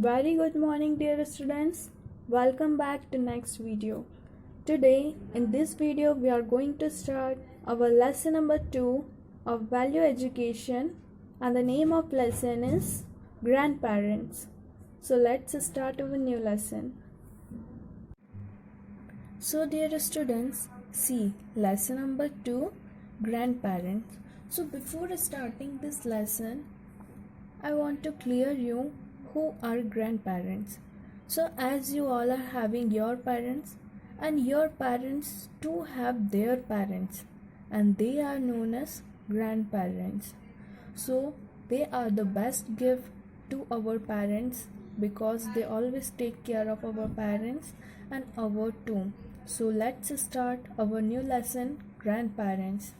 Very good morning dear students. Welcome back to next video. Today in this video we are going to start our lesson number 2 of value education, and the name of lesson is grandparents. So let's start our new lesson. So dear students, see lesson number 2, grandparents. So before starting this lesson, I want to clear you who are grandparents. So as you all are having your parents, and your parents too have their parents, and they are known as grandparents. So they are the best gift to our parents because they always take care of our parents and our too. So let's start our new lesson, grandparents.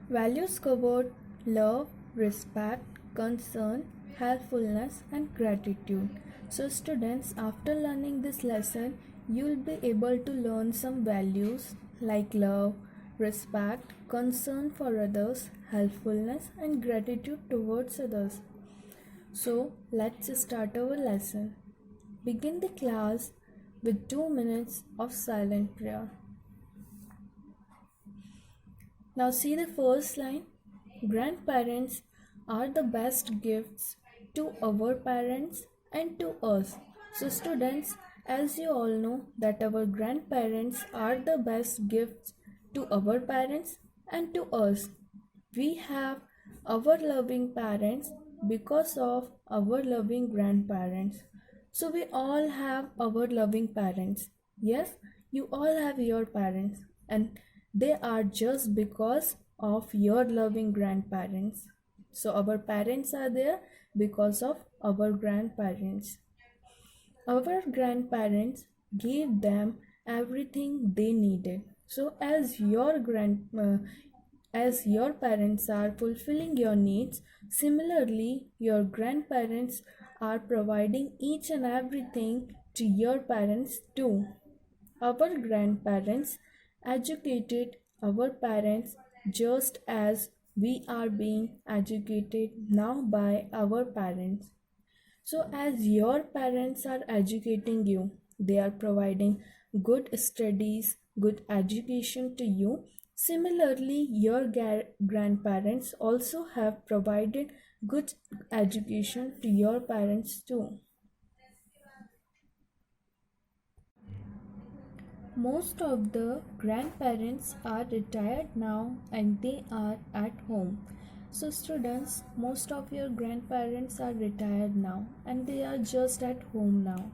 Values covered love, respect, concern, helpfulness, and gratitude. So, students, after learning this lesson, you will be able to learn some values like love, respect, concern for others, helpfulness, and gratitude towards others. So, let's start our lesson. Begin the class with 2 minutes of silent prayer. Now see the first line. Grandparents are the best gifts to our parents and to us. So students, as you all know that our grandparents are the best gifts to our parents and to us. We have our loving parents because of our loving grandparents. So we all have our loving parents. Yes, you all have your parents, and they are just because of your loving grandparents. So our parents are there because of our grandparents. Our grandparents gave them everything they needed. So as your parents are fulfilling your needs, similarly your grandparents are providing each and everything to your parents too. Our grandparents educated our parents just as we are being educated now by our parents. So, as your parents are educating you, they are providing good studies, good education to you. Similarly, your grandparents also have provided good education to your parents too. Most of the grandparents are retired now and they are at home. So, students, most of your grandparents are retired now and they are just at home now.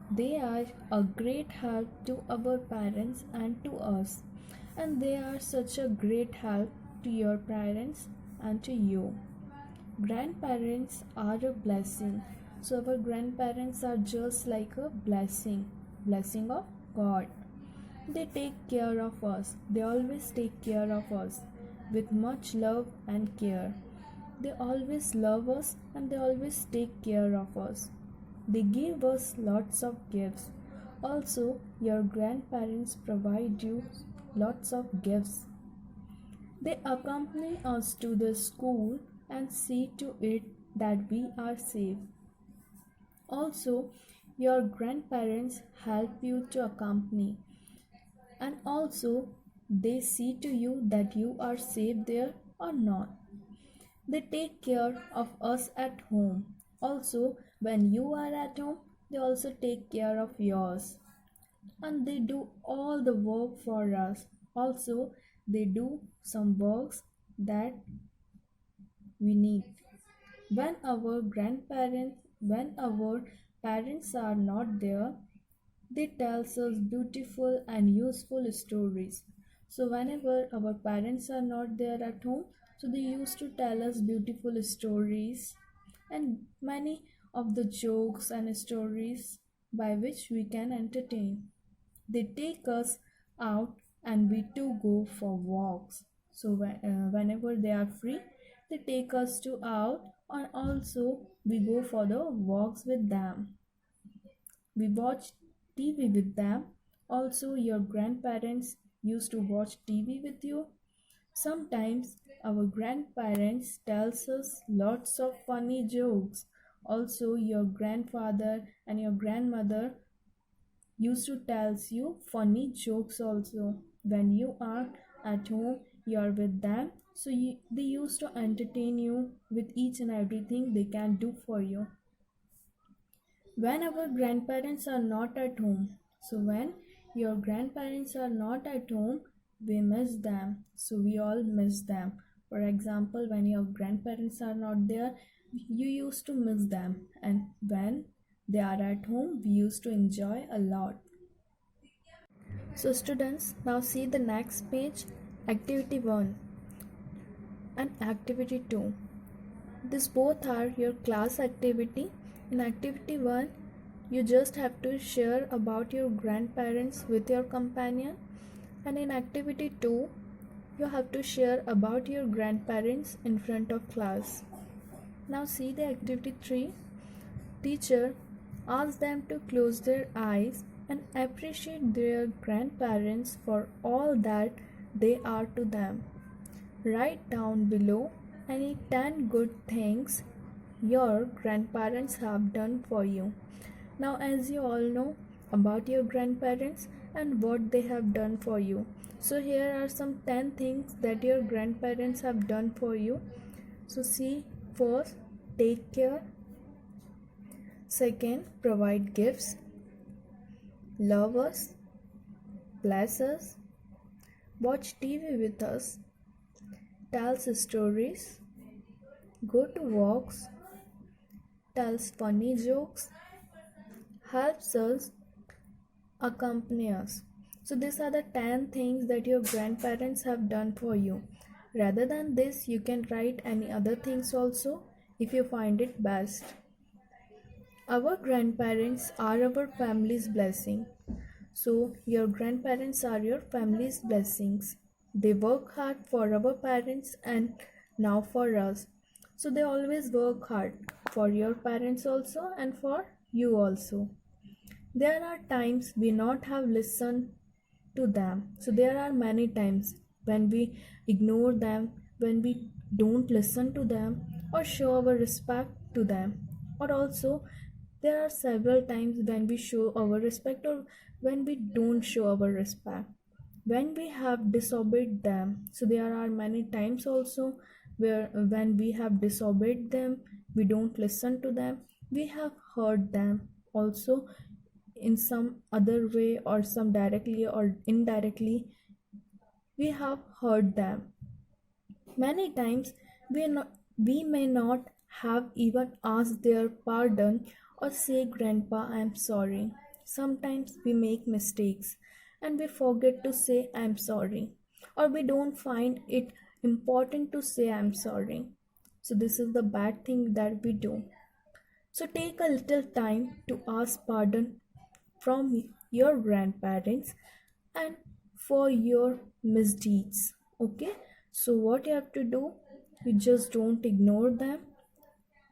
They are a great help to our parents and to us, and they are such a great help to your parents and to you. Grandparents are a blessing. So, our grandparents are just like a blessing of God. They take care of us. They always take care of us with much love and care. They always love us and they always take care of us. They give us lots of gifts. Also, your grandparents provide you lots of gifts. They accompany us to the school and see to it that we are safe. Also, your grandparents help you to accompany, and also they see to you that you are safe there or not. They take care of us at home. Also, when you are at home, they also take care of yours. And they do all the work for us. Also, they do some works that we need. When our parents are not there, they tells us beautiful and useful stories. So whenever our parents are not there at home, so they used to tell us beautiful stories and many of the jokes and stories by which we can entertain. They take us out and we too go for walks. So whenever they are free, they take us to out, and also we go for the walks with them. We watch TV with them. Also, your grandparents used to watch TV with you. Sometimes our grandparents tells us lots of funny jokes. Also, your grandfather and your grandmother used to tells you funny jokes also. When you are at home, you are with them, so they used to entertain you with each and everything they can do for you. When our grandparents are not at home, so when your grandparents are not at home, we miss them, so we all miss them. For example, when your grandparents are not there, you used to miss them, and when they are at home, we used to enjoy a lot. So students, now see the next page, activity 1 and activity 2. These both are your class activity. In activity 1, you just have to share about your grandparents with your companion, and in activity 2, you have to share about your grandparents in front of class. Now see the activity 3. Teacher asks them to close their eyes and appreciate their grandparents for all that they are to them. Write down below any 10 good things your grandparents have done for you. Now, as you all know about your grandparents and what they have done for you, so here are some 10 things that your grandparents have done for you. So see, first, take care. Second, provide gifts. Love us. Bless us. Watch TV with us. Tells stories. Go to walks. Tells funny jokes. Helps us. Accompany us. So these are the 10 things that your grandparents have done for you. Rather than this, you can write any other things also if you find it best. Our grandparents are our family's blessing. So your grandparents are your family's blessings. They work hard for our parents and now for us. So they always work hard for your parents also and for you also. There are times we not have listened to them. So there are many times when we ignore them, when we don't listen to them or show our respect to them. Or also there are several times when we show our respect or when we don't show our respect. When we have disobeyed them. So there are many times also where when we have disobeyed them, we don't listen to them, we have hurt them also in some other way or some directly or indirectly, we have hurt them. Many times we may not have even asked their pardon or say, Grandpa, I'm sorry. Sometimes we make mistakes and we forget to say, I'm sorry, or we don't find it important to say, I'm sorry. So, this is the bad thing that we do. So, take a little time to ask pardon from your grandparents and for your misdeeds. Okay, so what you have to do, you just don't ignore them,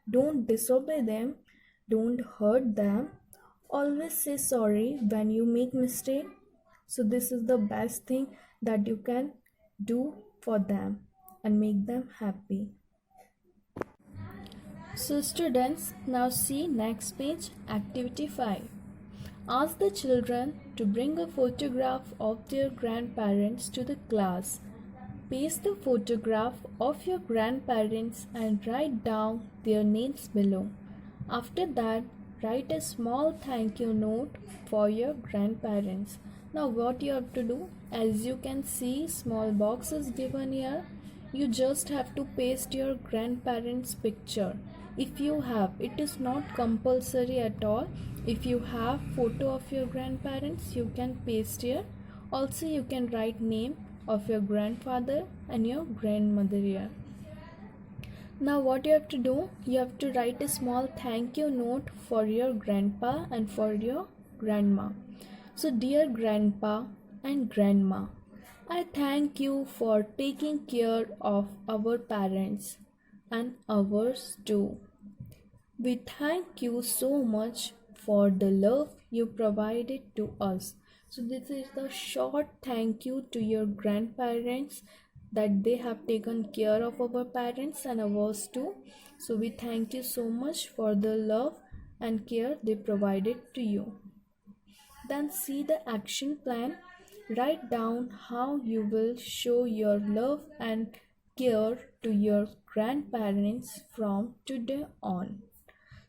don't disobey them, don't hurt them, always say sorry when you make mistake. So this is the best thing that you can do for them and make them happy. So students, now see next page, activity 5. Ask the children to bring a photograph of their grandparents to the class. Paste the photograph of your grandparents and write down their names below. After that, write a small thank you note for your grandparents. Now what you have to do, as you can see small boxes given here, you just have to paste your grandparents' picture. If you have, it is not compulsory at all. If you have photo of your grandparents, you can paste here. Also you can write name of your grandfather and your grandmother here. Now what you have to do, you have to write a small thank you note for your grandpa and for your grandma. So dear grandpa and grandma, I thank you for taking care of our parents and ours too. We thank you so much for the love you provided to us. So this is the short thank you to your grandparents that they have taken care of our parents and ours too. So we thank you so much for the love and care they provided to you. Then see the action plan. Write down how you will show your love and care to your grandparents from today on.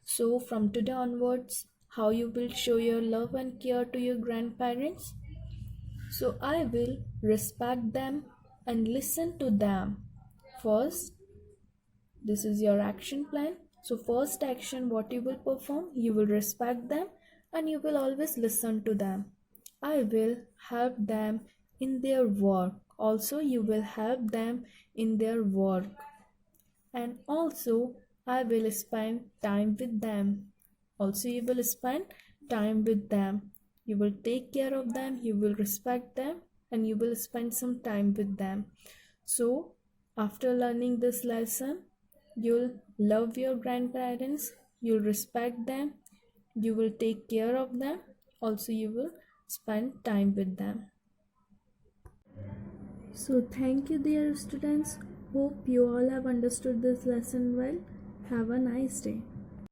So, from today onwards, how you will show your love and care to your grandparents? So, I will respect them and listen to them. First, this is your action plan. So, first action, what you will perform, you will respect them and you will always listen to them. I will help them in their work. Also, you will help them in their work. And also, I will spend time with them. Also, you will spend time with them. You will take care of them, you will respect them, and you will spend some time with them. So, after learning this lesson, you'll love your grandparents, you'll respect them, you will take care of them, also, you will spend time with them. So, thank you, dear students. Hope you all have understood this lesson well. Have a nice day.